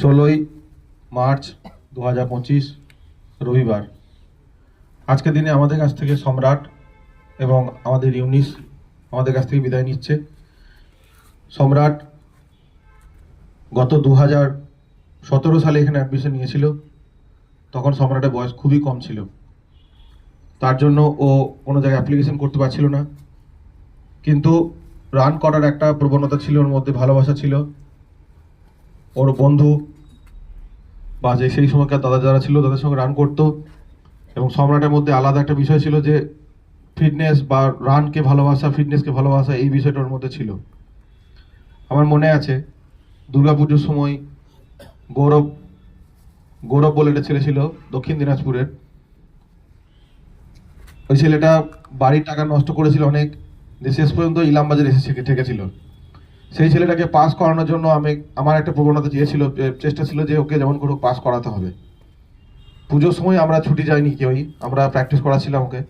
16ই March 2025 রবিবার। আজকের দিনে আমাদের কাছ থেকে সম্রাট এবং আমাদের ইউনিস আমাদের কাছ থেকে বিদায় নিচ্ছে। সম্রাট গত 2017 সালে এখানে অ্যাডমিশন নিয়েছিল। তখন সম্রাটের বয়স খুবই কম ছিল, তার জন্য ও কোনো জায়গায় অ্যাপ্লিকেশন করতে পারছিল না। কিন্তু রান করার একটা প্রবণতা ছিল, ওর মধ্যে ভালোবাসা ছিল। ওর বন্ধু বা যে সেই সময়কার দাদা যারা ছিল তাদের সঙ্গে রান করতো, এবং সম্রাটের মধ্যে আলাদা একটা বিষয় ছিল যে ফিটনেস বা রানকে ভালোবাসা, ফিটনেসকে ভালোবাসা, এই বিষয়টা ওর মধ্যে ছিল। আমার মনে আছে দুর্গাপুজোর সময় গৌরব গৌরব বলে একটা ছেলে ছিল দক্ষিণ দিনাজপুরের। ওই ছেলেটা বাড়ির টাকা নষ্ট করেছিল অনেক, যে শেষ পর্যন্ত ইলামবাজার এসে ঠেকেছিল। সেই ছেলেটাকে পাস করানোর জন্য আমার একটা প্রবণতা চেষ্টা ছিল যে ওকে যেমন করে পাস করাতে হবে। পুজোর সময় আমরা ছুটি যাইনি কেউই, আমরা প্র্যাকটিস করাছিলাম ওকে।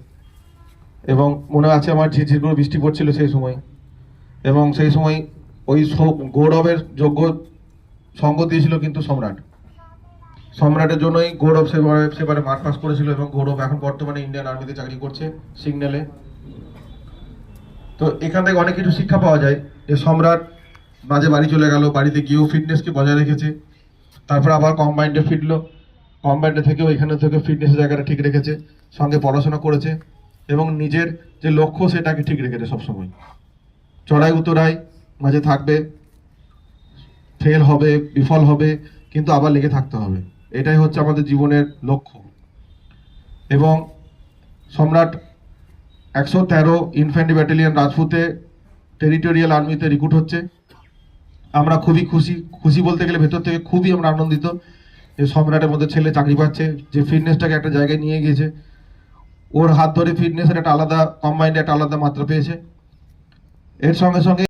এবং মনে আছে আমার ঝিরঝির করে বৃষ্টি পড়ছিল সেই সময়, এবং সেই সময় ওই গৌরবের যোগ্য সঙ্গ দিয়েছিল কিন্তু সম্রাটের জন্যই গৌরব সেবারে মাঠ পাস করেছিল, এবং গৌরব এখন বর্তমানে ইন্ডিয়ান আর্মিতে চাকরি করছে সিগন্যালে। তো এখান থেকে অনেক কিছু শিক্ষা পাওয়া যায় যে সম্রাট মাঝে বাড়ি চলে গেল, বাড়িতে গিয়েও ফিটনেসকে বজায় রেখেছে। তারপর আবার কম্বাইন্ডে ফিরলো, কম্বাইন্ডে থেকেও এখানে থেকে ফিটনেসের জায়গাটা ঠিক রেখেছে, সঙ্গে পড়াশোনা করেছে এবং নিজের যে লক্ষ্য সেটাকে ঠিক রেখেছে। সবসময় চড়াই উতরাই মাঝে থাকবে, ফেল হবে, বিফল হবে, কিন্তু আবার লেগে থাকতে হবে। এটাই হচ্ছে আমাদের জীবনের লক্ষ্য। এবং সম্রাট 113 ইনফ্যান্ট্রি ব্যাটালিয়ন রাজপুতে টেরিটোরিয়াল আর্মিতে রিক্রুট হচ্ছে। আমরা খুবই খুশি বলতে গেলে ভেতর থেকে খুবই আমরা আনন্দিত যে সম্রাটের মধ্যে ছেলে চাকরি পাচ্ছে, যে ফিটনেসটাকে একটা জায়গায় নিয়ে গিয়েছে। ওর হাত ধরে ফিটনেসের একটা আলাদা কম্বাইন্ড একটা আলাদা মাত্রা পেয়েছে। এর সঙ্গে সঙ্গে